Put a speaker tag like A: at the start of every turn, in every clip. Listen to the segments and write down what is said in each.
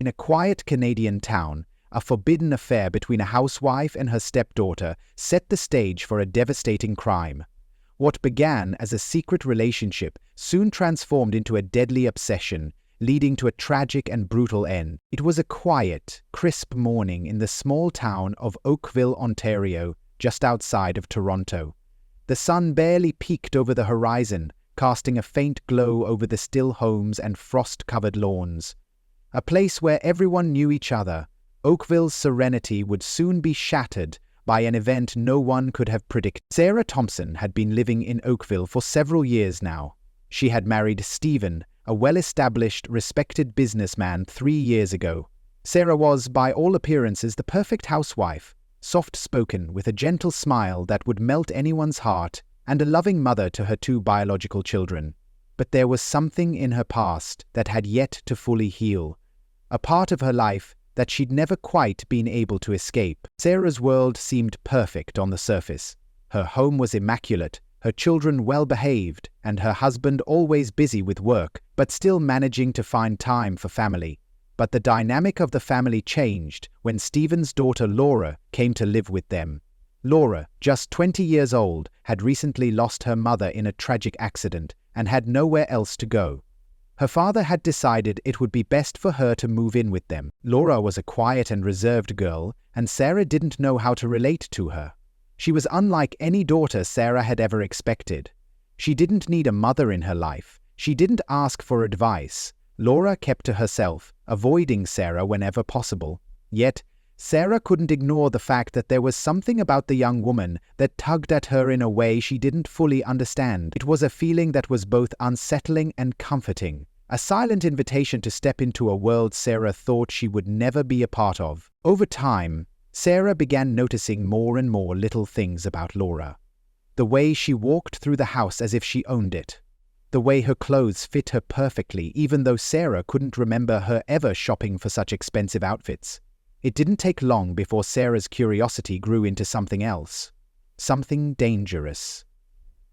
A: In a quiet Canadian town, a forbidden affair between a housewife and her stepdaughter set the stage for a devastating crime. What began as a secret relationship soon transformed into a deadly obsession, leading to a tragic and brutal end. It was a quiet, crisp morning in the small town of Oakville, Ontario, just outside of Toronto. The sun barely peeked over the horizon, casting a faint glow over the still homes and frost-covered lawns. A place where everyone knew each other, Oakville's serenity would soon be shattered by an event no one could have predicted. Sarah Thompson had been living in Oakville for several years now. She had married Stephen, a well-established, respected businessman 3 years ago. Sarah was, by all appearances, the perfect housewife, soft-spoken, with a gentle smile that would melt anyone's heart, and a loving mother to her 2 biological children. But there was something in her past that had yet to fully heal, a part of her life that she'd never quite been able to escape. Sarah's world seemed perfect on the surface. Her home was immaculate, her children well-behaved, and her husband always busy with work, but still managing to find time for family. But the dynamic of the family changed when Stephen's daughter Laura came to live with them. Laura, just 20 years old, had recently lost her mother in a tragic accident and had nowhere else to go. Her father had decided it would be best for her to move in with them. Laura was a quiet and reserved girl, and Sarah didn't know how to relate to her. She was unlike any daughter Sarah had ever expected. She didn't need a mother in her life. She didn't ask for advice. Laura kept to herself, avoiding Sarah whenever possible. Yet, Sarah couldn't ignore the fact that there was something about the young woman that tugged at her in a way she didn't fully understand. It was a feeling that was both unsettling and comforting, a silent invitation to step into a world Sarah thought she would never be a part of. Over time, Sarah began noticing more and more little things about Laura. The way she walked through the house as if she owned it. The way her clothes fit her perfectly, even though Sarah couldn't remember her ever shopping for such expensive outfits. It didn't take long before Sarah's curiosity grew into something else. Something dangerous.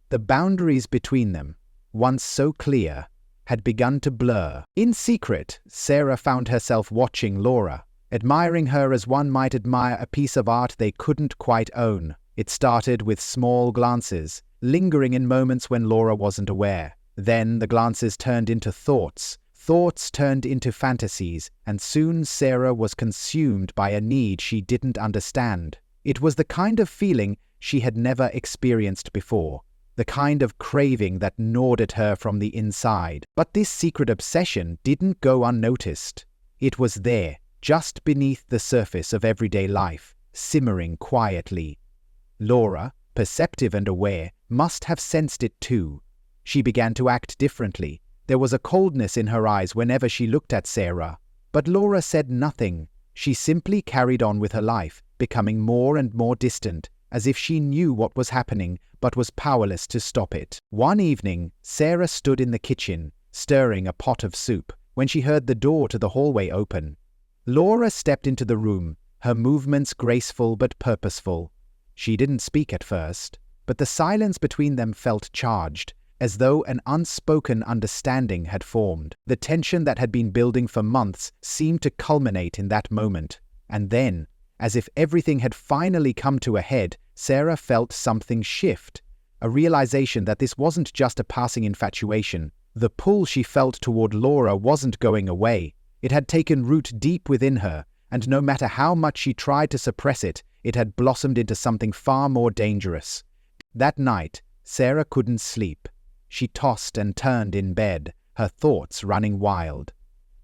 A: The boundaries between them, once so clear, had begun to blur. In secret, Sarah found herself watching Laura, admiring her as one might admire a piece of art they couldn't quite own. It started with small glances, lingering in moments when Laura wasn't aware. Then the glances turned into thoughts. Thoughts turned into fantasies, and soon Sarah was consumed by a need she didn't understand. It was the kind of feeling she had never experienced before, the kind of craving that gnawed at her from the inside. But this secret obsession didn't go unnoticed. It was there, just beneath the surface of everyday life, simmering quietly. Laura, perceptive and aware, must have sensed it too. She began to act differently. There was a coldness in her eyes whenever she looked at Sarah. But Laura said nothing. She simply carried on with her life, becoming more and more distant, as if she knew what was happening but was powerless to stop it. One evening, Sarah stood in the kitchen, stirring a pot of soup, when she heard the door to the hallway open. Laura stepped into the room, her movements graceful but purposeful. She didn't speak at first, but the silence between them felt charged, as though an unspoken understanding had formed. The tension that had been building for months seemed to culminate in that moment. And then, as if everything had finally come to a head, Sarah felt something shift, a realization that this wasn't just a passing infatuation. The pull she felt toward Laura wasn't going away. It had taken root deep within her, and no matter how much she tried to suppress it, it had blossomed into something far more dangerous. That night, Sarah couldn't sleep. She tossed and turned in bed, her thoughts running wild.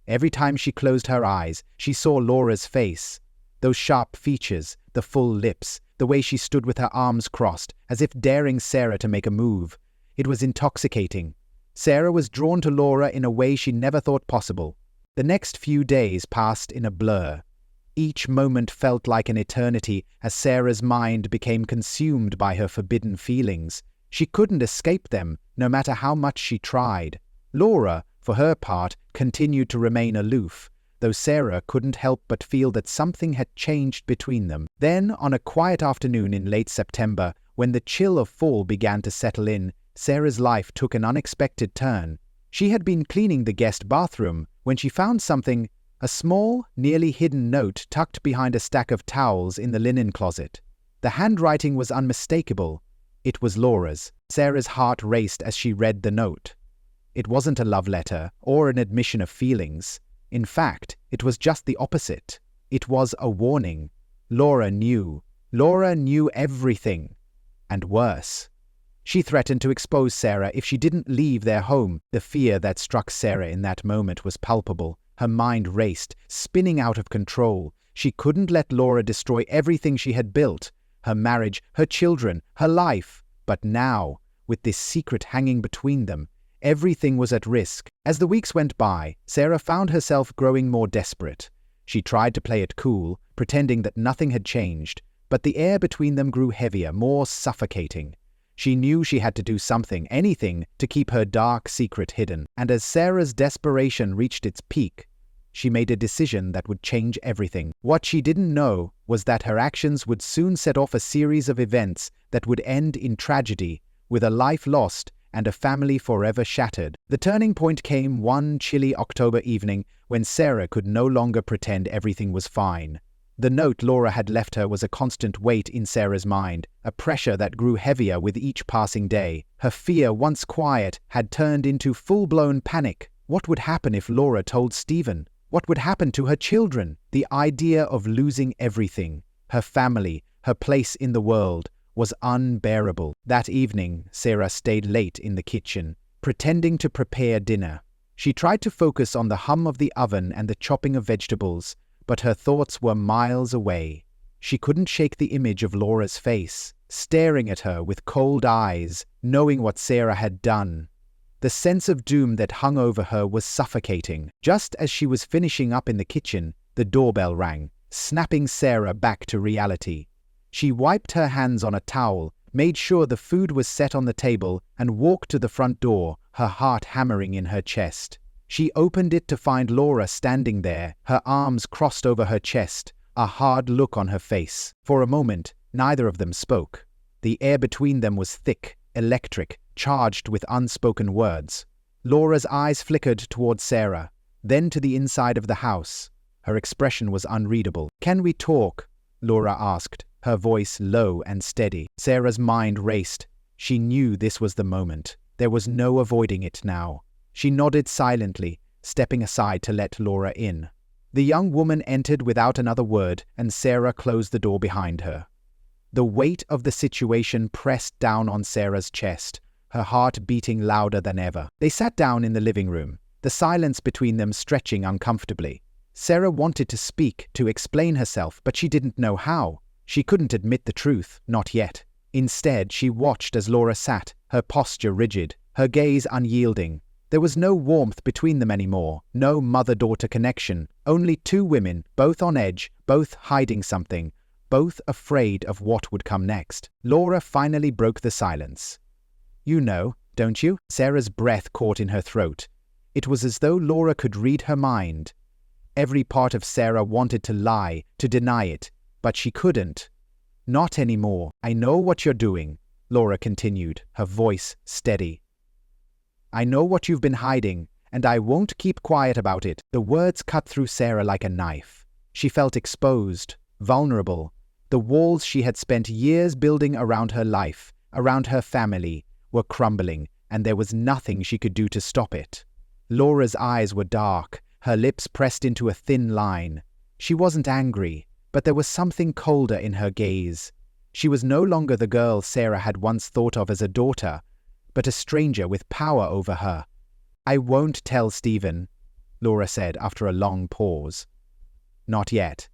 A: Every time she closed her eyes, she saw Laura's face. Those sharp features, the full lips, the way she stood with her arms crossed, as if daring Sarah to make a move. It was intoxicating. Sarah was drawn to Laura in a way she never thought possible. The next few days passed in a blur. Each moment felt like an eternity as Sarah's mind became consumed by her forbidden feelings. She couldn't escape them, no matter how much she tried. Laura, for her part, continued to remain aloof, though Sarah couldn't help but feel that something had changed between them. Then, on a quiet afternoon in late September, when the chill of fall began to settle in, Sarah's life took an unexpected turn. She had been cleaning the guest bathroom when she found something, A small, nearly hidden note tucked behind a stack of towels in the linen closet. The handwriting was unmistakable. It was Laura's. Sarah's heart raced as she read the note. It wasn't a love letter or an admission of feelings. In fact, it was just the opposite. It was a warning. Laura knew. Laura knew everything. And worse. She threatened to expose Sarah if she didn't leave their home. The fear that struck Sarah in that moment was palpable. Her mind raced, spinning out of control. She couldn't let Laura destroy everything she had built. Her marriage, her children, her life. But now, with this secret hanging between them, everything was at risk. As the weeks went by, Sarah found herself growing more desperate. She tried to play it cool, pretending that nothing had changed, but the air between them grew heavier, more suffocating. She knew she had to do something, anything, to keep her dark secret hidden. And as Sarah's desperation reached its peak, she made a decision that would change everything. What she didn't know was that her actions would soon set off a series of events that would end in tragedy, with a life lost and a family forever shattered. The turning point came one chilly October evening when Sarah could no longer pretend everything was fine. The note Laura had left her was a constant weight in Sarah's mind, a pressure that grew heavier with each passing day. Her fear, once quiet, had turned into full-blown panic. What would happen if Laura told Stephen? What would happen to her children? The idea of losing everything, her family, her place in the world, was unbearable. That evening, Sarah stayed late in the kitchen, pretending to prepare dinner. She tried to focus on the hum of the oven and the chopping of vegetables, but her thoughts were miles away. She couldn't shake the image of Laura's face, staring at her with cold eyes, knowing what Sarah had done. The sense of doom that hung over her was suffocating. Just as she was finishing up in the kitchen, the doorbell rang, snapping Sarah back to reality. She wiped her hands on a towel, made sure the food was set on the table, and walked to the front door, her heart hammering in her chest. She opened it to find Laura standing there, her arms crossed over her chest, a hard look on her face. For a moment, neither of them spoke. The air between them was thick, electric, charged with unspoken words. Laura's eyes flickered toward Sarah, then to the inside of the house. Her expression was unreadable. "Can we talk?" Laura asked, her voice low and steady. Sarah's mind raced. She knew this was the moment. There was no avoiding it now. She nodded silently, stepping aside to let Laura in. The young woman entered without another word, and Sarah closed the door behind her. The weight of the situation pressed down on Sarah's chest, her heart beating louder than ever. They sat down in the living room, the silence between them stretching uncomfortably. Sarah wanted to speak, to explain herself, but she didn't know how. She couldn't admit the truth, not yet. Instead, she watched as Laura sat, her posture rigid, her gaze unyielding. There was no warmth between them anymore, no mother-daughter connection, only two women, both on edge, both hiding something, both afraid of what would come next. Laura finally broke the silence. "You know, don't you?" Sarah's breath caught in her throat. It was as though Laura could read her mind. Every part of Sarah wanted to lie, to deny it, but she couldn't. "Not anymore. I know what you're doing," Laura continued, her voice steady. "I know what you've been hiding, and I won't keep quiet about it." The words cut through Sarah like a knife. She felt exposed, vulnerable. The walls she had spent years building around her life, around her family, were crumbling, and there was nothing she could do to stop it. Laura's eyes were dark, her lips pressed into a thin line. She wasn't angry, but there was something colder in her gaze. She was no longer the girl Sarah had once thought of as a daughter, but a stranger with power over her. "I won't tell Stephen," Laura said after a long pause. "Not yet.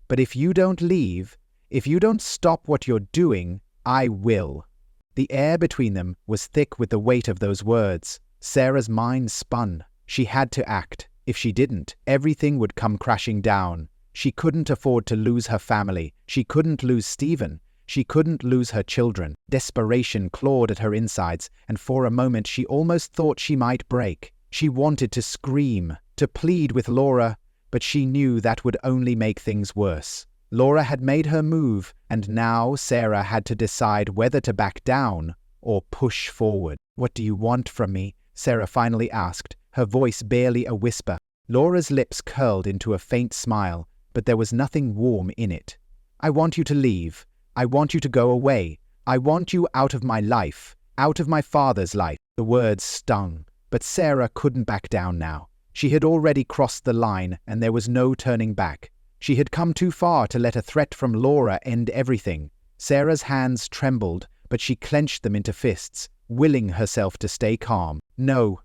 A: But if you don't leave, if you don't stop what you're doing, I will." The air between them was thick with the weight of those words. Sarah's mind spun. She had to act. If she didn't, everything would come crashing down. She couldn't afford to lose her family. She couldn't lose Stephen. She couldn't lose her children. Desperation clawed at her insides, and for a moment she almost thought she might break. She wanted to scream, to plead with Laura, but she knew that would only make things worse. Laura had made her move, and now Sarah had to decide whether to back down or push forward. "What do you want from me?" Sarah finally asked, her voice barely a whisper. Laura's lips curled into a faint smile, but there was nothing warm in it. "I want you to leave. I want you to go away. I want you out of my life, out of my father's life." The words stung, but Sarah couldn't back down now. She had already crossed the line, and there was no turning back. She had come too far to let a threat from Laura end everything. Sarah's hands trembled, but she clenched them into fists, willing herself to stay calm. "No,"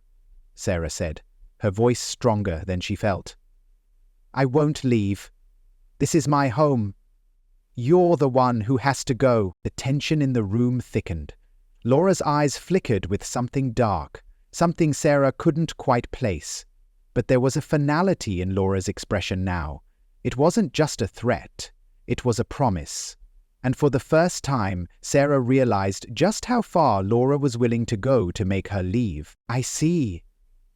A: Sarah said, her voice stronger than she felt. "I won't leave. This is my home. You're the one who has to go." The tension in the room thickened. Laura's eyes flickered with something dark, something Sarah couldn't quite place. But there was a finality in Laura's expression now. It wasn't just a threat. It was a promise. And for the first time, Sarah realized just how far Laura was willing to go to make her leave. "I see,"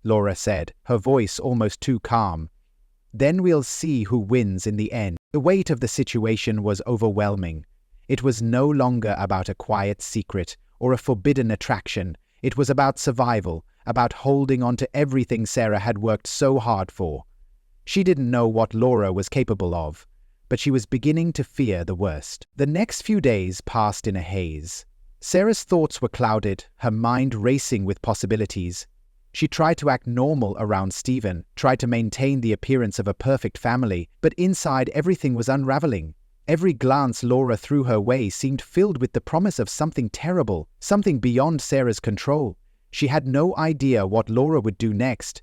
A: Laura said, her voice almost too calm. "Then we'll see who wins in the end." The weight of the situation was overwhelming. It was no longer about a quiet secret or a forbidden attraction. It was about survival, about holding on to everything Sarah had worked so hard for. She didn't know what Laura was capable of, but she was beginning to fear the worst. The next few days passed in a haze. Sarah's thoughts were clouded, her mind racing with possibilities. She tried to act normal around Stephen, tried to maintain the appearance of a perfect family, but inside everything was unraveling. Every glance Laura threw her way seemed filled with the promise of something terrible, something beyond Sarah's control. She had no idea what Laura would do next,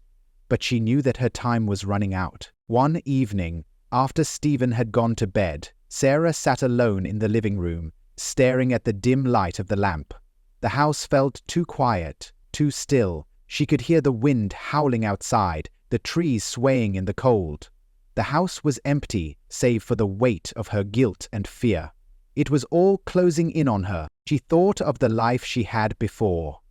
A: but she knew that her time was running out. One evening, after Stephen had gone to bed, Sarah sat alone in the living room, staring at the dim light of the lamp. The house felt too quiet, too still. She could hear the wind howling outside, the trees swaying in the cold. The house was empty, save for the weight of her guilt and fear. It was all closing in on her. She thought of the life she had before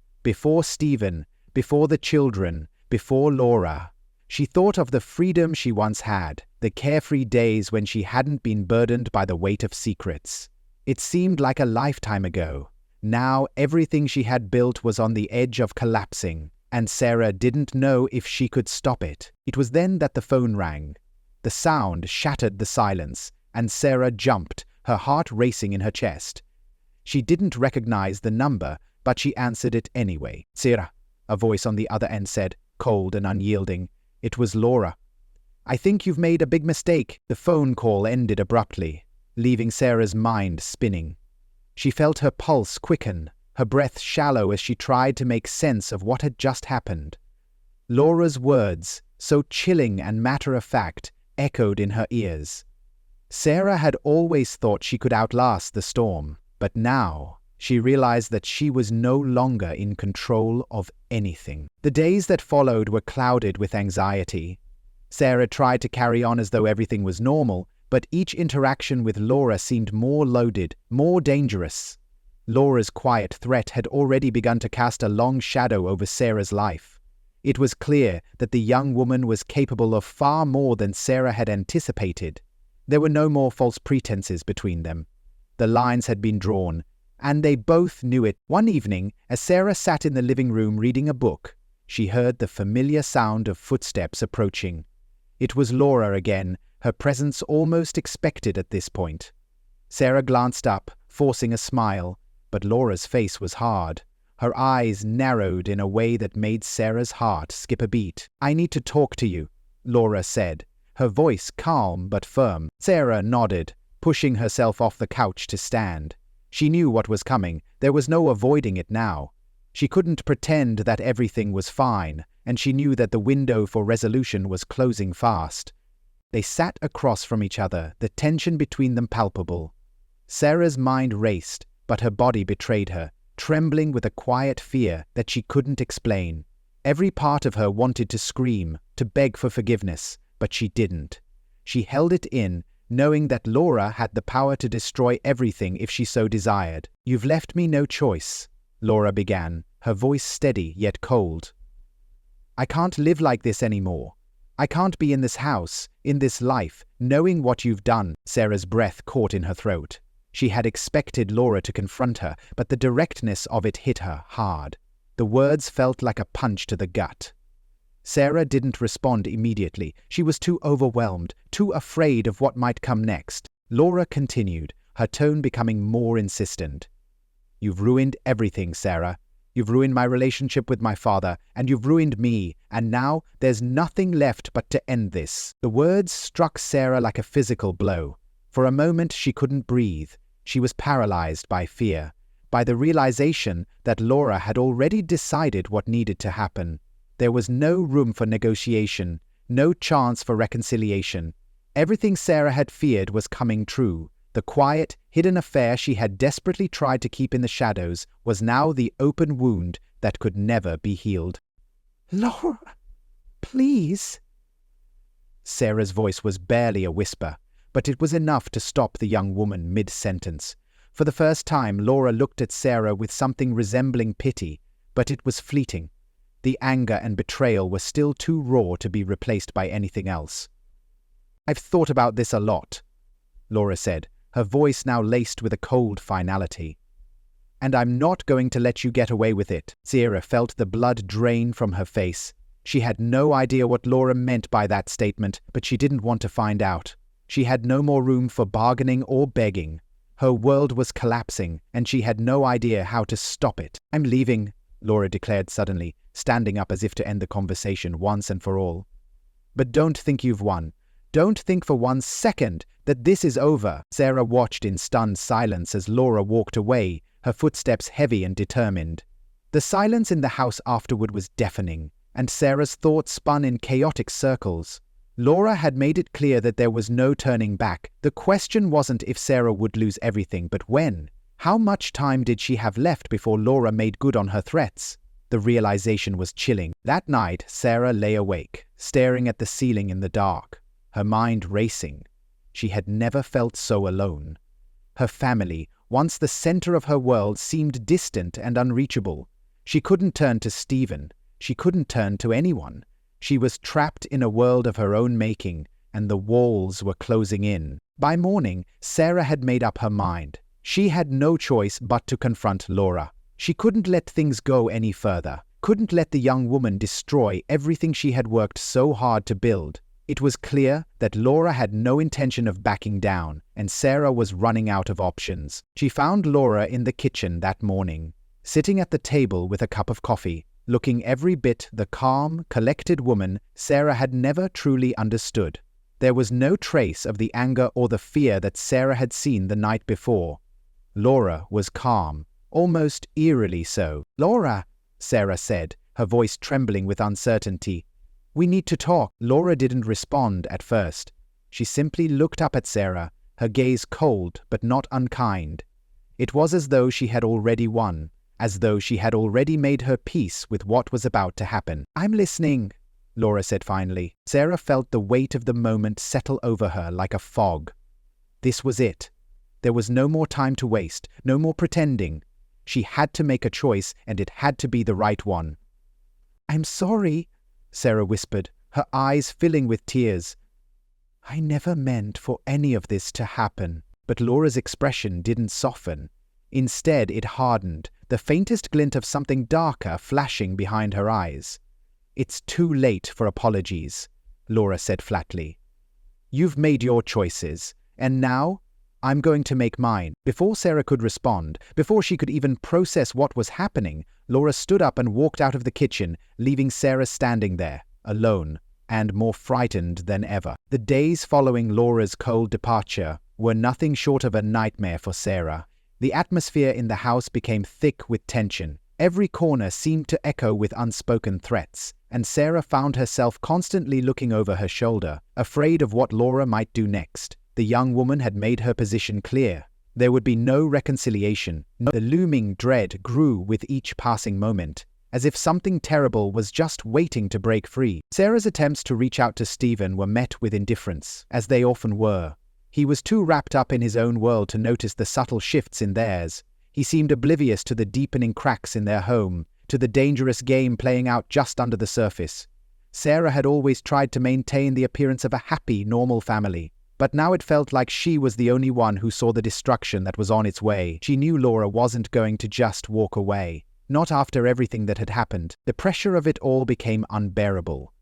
A: Stephen, before the children, before Laura. She thought of the freedom she once had, the carefree days when she hadn't been burdened by the weight of secrets. It seemed like a lifetime ago. Now everything she had built was on the edge of collapsing, and Sarah didn't know if she could stop it. It was then that the phone rang. The sound shattered the silence, and Sarah jumped, her heart racing in her chest. She didn't recognize the number, but she answered it anyway. "Sarah," a voice on the other end said, cold and unyielding. It was Laura. "I think you've made a big mistake." The phone call ended abruptly, leaving Sarah's mind spinning. She felt her pulse quicken, her breath shallow as she tried to make sense of what had just happened. Laura's words, so chilling and matter-of-fact, echoed in her ears. Sarah had always thought she could outlast the storm, but now she realized that she was no longer in control of anything. The days that followed were clouded with anxiety. Sarah tried to carry on as though everything was normal, but each interaction with Laura seemed more loaded, more dangerous. Laura's quiet threat had already begun to cast a long shadow over Sarah's life. It was clear that the young woman was capable of far more than Sarah had anticipated. There were no more false pretenses between them. The lines had been drawn, and they both knew it. One evening, as Sarah sat in the living room reading a book, she heard the familiar sound of footsteps approaching. It was Laura again, her presence almost expected at this point. Sarah glanced up, forcing a smile, but Laura's face was hard. Her eyes narrowed in a way that made Sarah's heart skip a beat. "I need to talk to you," Laura said, her voice calm but firm. Sarah nodded, pushing herself off the couch to stand. She knew what was coming. There was no avoiding it now. She couldn't pretend that everything was fine, and she knew that the window for resolution was closing fast. They sat across from each other, the tension between them palpable. Sarah's mind raced, but her body betrayed her, trembling with a quiet fear that she couldn't explain. Every part of her wanted to scream, to beg for forgiveness, but she didn't. She held it in, knowing that Laura had the power to destroy everything if she so desired. "You've left me no choice," Laura began, her voice steady yet cold. "I can't live like this anymore. I can't be in this house, in this life, knowing what you've done." Sarah's breath caught in her throat. She had expected Laura to confront her, but the directness of it hit her hard. The words felt like a punch to the gut. Sarah didn't respond immediately. She was too overwhelmed, too afraid of what might come next. Laura continued, her tone becoming more insistent. "You've ruined everything, Sarah. You've ruined my relationship with my father, and you've ruined me, and now there's nothing left but to end this." The words struck Sarah like a physical blow. For a moment she couldn't breathe. She was paralyzed by fear, by the realization that Laura had already decided what needed to happen. There was no room for negotiation, no chance for reconciliation. Everything Sarah had feared was coming true. The quiet, hidden affair she had desperately tried to keep in the shadows was now the open wound that could never be healed. "Laura, please." Sarah's voice was barely a whisper, but it was enough to stop the young woman mid-sentence. For the first time, Laura looked at Sarah with something resembling pity, but it was fleeting. The anger and betrayal were still too raw to be replaced by anything else. "I've thought about this a lot," Laura said, her voice now laced with a cold finality. "And I'm not going to let you get away with it." Sarah felt the blood drain from her face. She had no idea what Laura meant by that statement, but she didn't want to find out. She had no more room for bargaining or begging. Her world was collapsing, and she had no idea how to stop it. "I'm leaving," Laura declared suddenly, standing up as if to end the conversation once and for all. "But don't think you've won. Don't think for 1 second that this is over." Sarah watched in stunned silence as Laura walked away, her footsteps heavy and determined. The silence in the house afterward was deafening, and Sarah's thoughts spun in chaotic circles. Laura had made it clear that there was no turning back. The question wasn't if Sarah would lose everything, but when. How much time did she have left before Laura made good on her threats? The realization was chilling. That night, Sarah lay awake, staring at the ceiling in the dark, her mind racing. She had never felt so alone. Her family, once the center of her world, seemed distant and unreachable. She couldn't turn to Stephen. She couldn't turn to anyone. She was trapped in a world of her own making, and the walls were closing in. By morning, Sarah had made up her mind. She had no choice but to confront Laura. She couldn't let things go any further, couldn't let the young woman destroy everything she had worked so hard to build. It was clear that Laura had no intention of backing down, and Sarah was running out of options. She found Laura in the kitchen that morning, sitting at the table with a cup of coffee, looking every bit the calm, collected woman Sarah had never truly understood. There was no trace of the anger or the fear that Sarah had seen the night before. Laura was calm, almost eerily so. "Laura," Sarah said, her voice trembling with uncertainty. "We need to talk." Laura didn't respond at first. She simply looked up at Sarah, her gaze cold but not unkind. It was as though she had already won, as though she had already made her peace with what was about to happen. "I'm listening," Laura said finally. Sarah felt the weight of the moment settle over her like a fog. This was it. There was no more time to waste, no more pretending. She had to make a choice, and it had to be the right one. "I'm sorry," Sarah whispered, her eyes filling with tears. "I never meant for any of this to happen." But Laura's expression didn't soften. Instead, it hardened, the faintest glint of something darker flashing behind her eyes. "It's too late for apologies," Laura said flatly. "You've made your choices, and now I'm going to make mine." Before Sarah could respond, before she could even process what was happening, Laura stood up and walked out of the kitchen, leaving Sarah standing there, alone, and more frightened than ever. The days following Laura's cold departure were nothing short of a nightmare for Sarah. The atmosphere in the house became thick with tension. Every corner seemed to echo with unspoken threats, and Sarah found herself constantly looking over her shoulder, afraid of what Laura might do next. The young woman had made her position clear. There would be no reconciliation. The looming dread grew with each passing moment, as if something terrible was just waiting to break free. Sarah's attempts to reach out to Stephen were met with indifference, as they often were. He was too wrapped up in his own world to notice the subtle shifts in theirs. He seemed oblivious to the deepening cracks in their home, to the dangerous game playing out just under the surface. Sarah had always tried to maintain the appearance of a happy, normal family. But now it felt like she was the only one who saw the destruction that was on its way. She knew Laura wasn't going to just walk away. Not after everything that had happened. The pressure of it all became unbearable.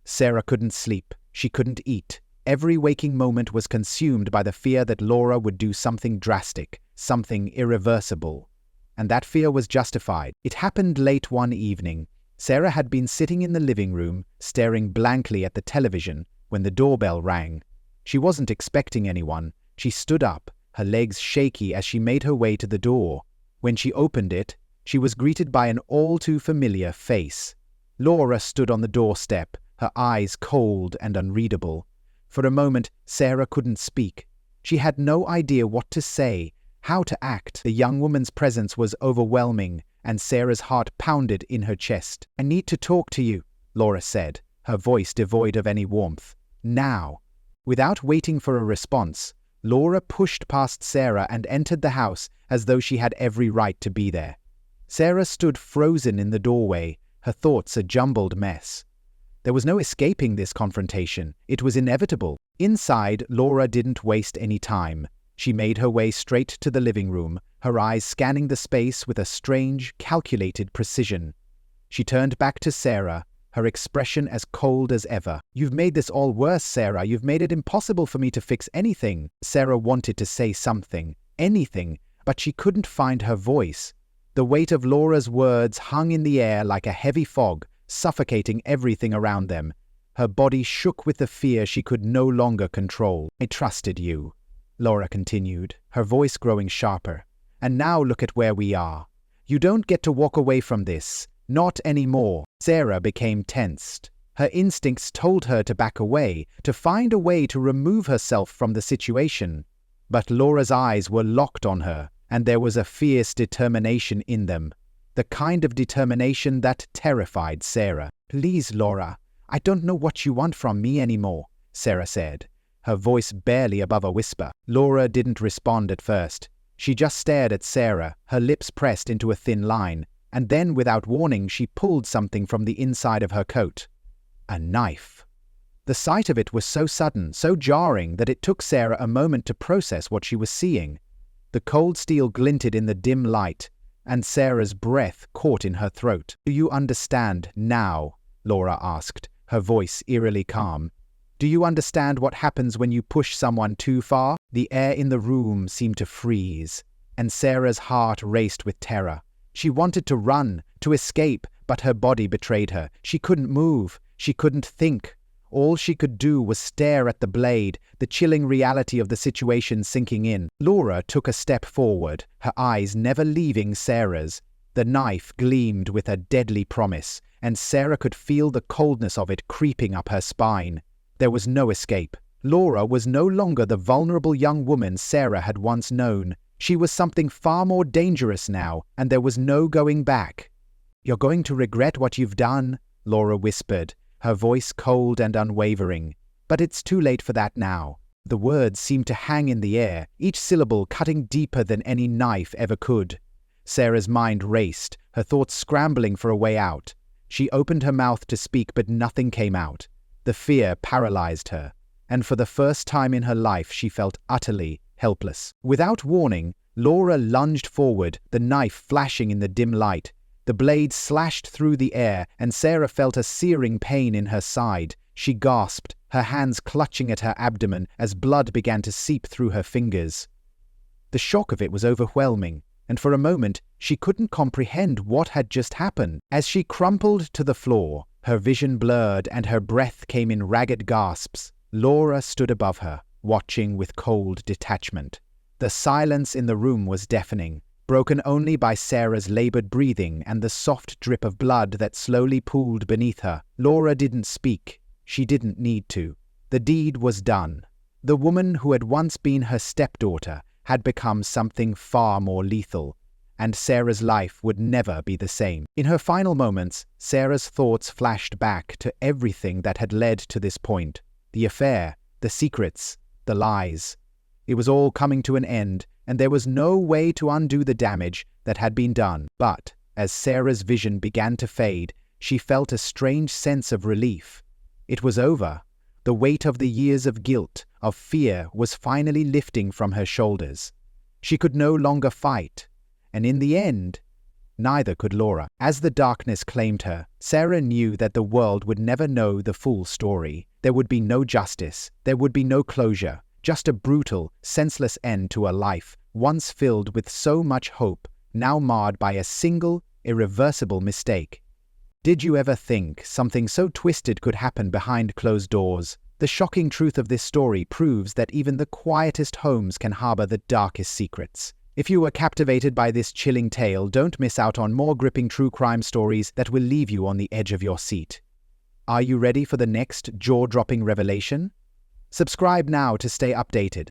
A: Sarah couldn't sleep. She couldn't eat. Every waking moment was consumed by the fear that Laura would do something drastic, something irreversible. And that fear was justified. It happened late one evening. Sarah had been sitting in the living room, staring blankly at the television, when the doorbell rang. She wasn't expecting anyone. She stood up, her legs shaky as she made her way to the door. When she opened it, she was greeted by an all-too-familiar face. Laura stood on the doorstep, her eyes cold and unreadable. For a moment, Sarah couldn't speak. She had no idea what to say, how to act. The young woman's presence was overwhelming, and Sarah's heart pounded in her chest. "I need to talk to you," Laura said, her voice devoid of any warmth. "Now." Without waiting for a response, Laura pushed past Sarah and entered the house as though she had every right to be there. Sarah stood frozen in the doorway, her thoughts a jumbled mess. There was no escaping this confrontation. It was inevitable. Inside, Laura didn't waste any time. She made her way straight to the living room, her eyes scanning the space with a strange, calculated precision. She turned back to Sarah, her expression as cold as ever. "You've made this all worse, Sarah. You've made it impossible for me to fix anything." Sarah wanted to say something, anything, but she couldn't find her voice. The weight of Laura's words hung in the air like a heavy fog, suffocating everything around them. Her body shook with the fear she could no longer control. "I trusted you," Laura continued, her voice growing sharper. "And now look at where we are. You don't get to walk away from this. Not anymore." Sarah became tensed. Her instincts told her to back away, to find a way to remove herself from the situation. But Laura's eyes were locked on her, and there was a fierce determination in them. The kind of determination that terrified Sarah. "Please, Laura, I don't know what you want from me anymore," Sarah said, her voice barely above a whisper. Laura didn't respond at first. She just stared at Sarah, her lips pressed into a thin line, and then without warning she pulled something from the inside of her coat. A knife. The sight of it was so sudden, so jarring, that it took Sarah a moment to process what she was seeing. The cold steel glinted in the dim light, and Sarah's breath caught in her throat. "Do you understand now?" Laura asked, her voice eerily calm. "Do you understand what happens when you push someone too far?" The air in the room seemed to freeze, and Sarah's heart raced with terror. She wanted to run, to escape, but her body betrayed her. She couldn't move. She couldn't think. All she could do was stare at the blade, the chilling reality of the situation sinking in. Laura took a step forward, her eyes never leaving Sarah's. The knife gleamed with a deadly promise, and Sarah could feel the coldness of it creeping up her spine. There was no escape. Laura was no longer the vulnerable young woman Sarah had once known. She was something far more dangerous now, and there was no going back. "You're going to regret what you've done," Laura whispered, her voice cold and unwavering. "But it's too late for that now." The words seemed to hang in the air, each syllable cutting deeper than any knife ever could. Sarah's mind raced, her thoughts scrambling for a way out. She opened her mouth to speak, but nothing came out. The fear paralyzed her, and for the first time in her life she felt utterly helpless. Without warning, Laura lunged forward, the knife flashing in the dim light. The blade slashed through the air, and Sarah felt a searing pain in her side. She gasped, her hands clutching at her abdomen as blood began to seep through her fingers. The shock of it was overwhelming, and for a moment she couldn't comprehend what had just happened. As she crumpled to the floor, her vision blurred and her breath came in ragged gasps, Laura stood above her, watching with cold detachment. The silence in the room was deafening, broken only by Sarah's labored breathing and the soft drip of blood that slowly pooled beneath her. Laura didn't speak. She didn't need to. The deed was done. The woman who had once been her stepdaughter had become something far more lethal, and Sarah's life would never be the same. In her final moments, Sarah's thoughts flashed back to everything that had led to this point. The affair, the secrets, the lies. It was all coming to an end, and there was no way to undo the damage that had been done. But, as Sarah's vision began to fade, she felt a strange sense of relief. It was over. The weight of the years of guilt, of fear, was finally lifting from her shoulders. She could no longer fight, and in the end, Neither could Laura. As the darkness claimed her, Sarah knew that the world would never know the full story. There would be no justice. There would be no closure. Just a brutal, senseless end to a life once filled with so much hope, now marred by a single, irreversible mistake. Did you ever think something so twisted could happen behind closed doors? The shocking truth of this story proves that even the quietest homes can harbor the darkest secrets. If you were captivated by this chilling tale, don't miss out on more gripping true crime stories that will leave you on the edge of your seat. Are you ready for the next jaw-dropping revelation? Subscribe now to stay updated.